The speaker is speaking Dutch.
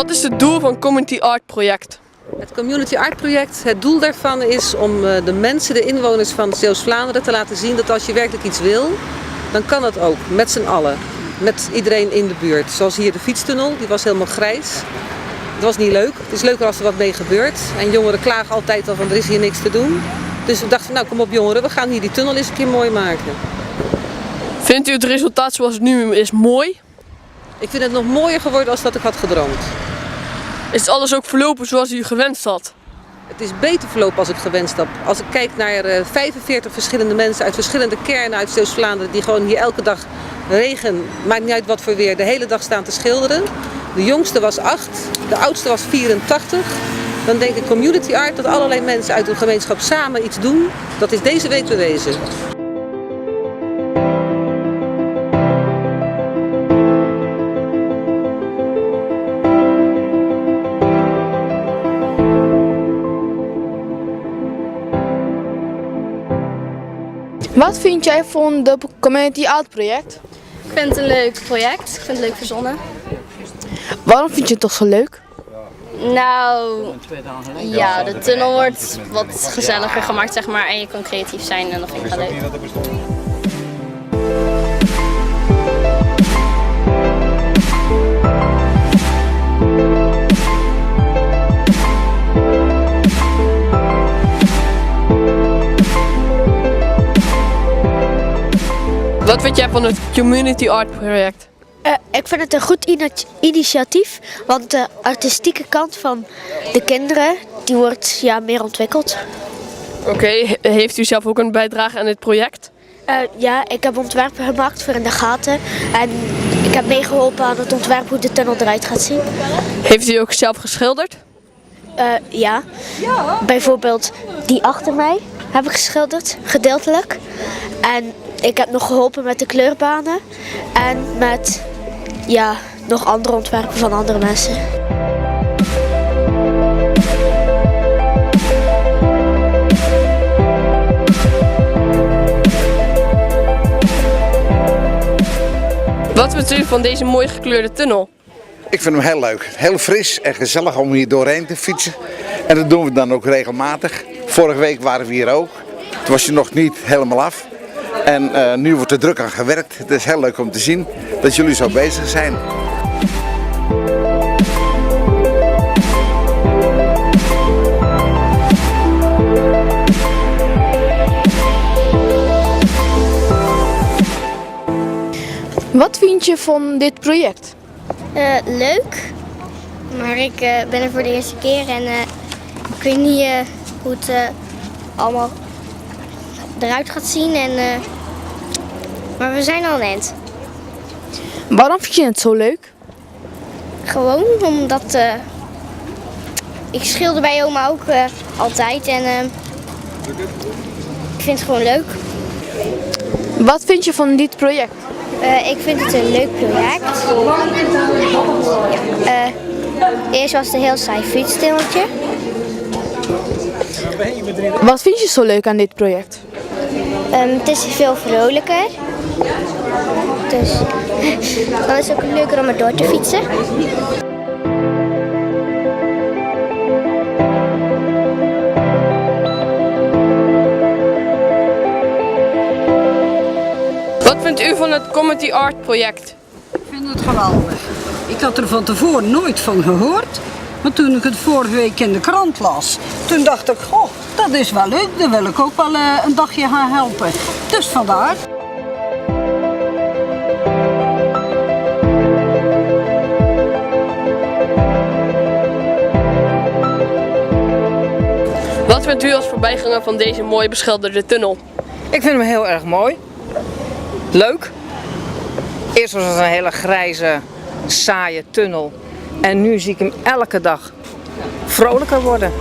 Wat is het doel van Community Art Project? Het Community Art Project, het doel daarvan is om de mensen, de inwoners van Zeeuws-Vlaanderen te laten zien dat als je werkelijk iets wil, dan kan dat ook, met z'n allen. Met iedereen in de buurt. Zoals hier de fietstunnel, die was helemaal grijs. Het was niet leuk. Het is leuker als er wat mee gebeurt. En jongeren klagen altijd al van er is hier niks te doen. Dus we dachten, nou kom op jongeren, we gaan hier die tunnel eens een keer mooi maken. Vindt u het resultaat zoals het nu is mooi? Ik vind het nog mooier geworden als dat ik had gedroomd. Is alles ook verlopen zoals u gewenst had? Het is beter verlopen als ik gewenst heb. Als ik kijk naar 45 verschillende mensen uit verschillende kernen uit Zeeuws-Vlaanderen die gewoon hier elke dag regen, maakt niet uit wat voor weer, de hele dag staan te schilderen. De jongste was 8, de oudste was 84. Dan denk ik community art, dat allerlei mensen uit een gemeenschap samen iets doen. Dat is deze week bewezen. Wat vind jij van de Community Art Project? Ik vind het een leuk project. Ik vind het leuk verzonnen. Waarom vind je het toch zo leuk? Nou, ja, de tunnel wordt wat gezelliger gemaakt, zeg maar. En je kan creatief zijn en dat vind ik wel leuk. Wat vind jij van het Community Art Project? Ik vind het een goed initiatief, want de artistieke kant van de kinderen die wordt meer ontwikkeld. Oké, heeft u zelf ook een bijdrage aan dit project? Ja, ik heb ontwerpen gemaakt voor in de gaten en ik heb meegeholpen aan het ontwerp hoe de tunnel eruit gaat zien. Heeft u ook zelf geschilderd? Ja, bijvoorbeeld die achter mij heb ik geschilderd, gedeeltelijk. En ik heb nog geholpen met de kleurbanen en met nog andere ontwerpen van andere mensen. Wat vindt u van deze mooi gekleurde tunnel? Ik vind hem heel leuk. Heel fris en gezellig om hier doorheen te fietsen. En dat doen we dan ook regelmatig. Vorige week waren we hier ook. Het was je nog niet helemaal af. En nu wordt er druk aan gewerkt. Het is heel leuk om te zien dat jullie zo bezig zijn. Wat vind je van dit project? Leuk, maar ik ben er voor de eerste keer en ik weet niet hoe het allemaal eruit gaat zien. Maar we zijn al aan het eind. Waarom vind je het zo leuk? Gewoon omdat ik schilder bij oma ook altijd en ik vind het gewoon leuk. Wat vind je van dit project? Ik vind het een leuk project. Eerst was het een heel saai fietstunneltje. Wat vind je zo leuk aan dit project? Het is veel vrolijker. Dus dan is het ook leuker om er door te fietsen. Wat vindt u van het Community Art Project? Ik vind het geweldig. Ik had er van tevoren nooit van gehoord. Maar toen ik het vorige week in de krant las, toen dacht ik, goh, dat is wel leuk. Dan wil ik ook wel een dagje gaan helpen. Dus vandaar. Wat vindt u als voorbijganger van deze mooi beschilderde tunnel? Ik vind hem heel erg mooi. Leuk. Eerst was het een hele grijze, saaie tunnel. En nu zie ik hem elke dag vrolijker worden.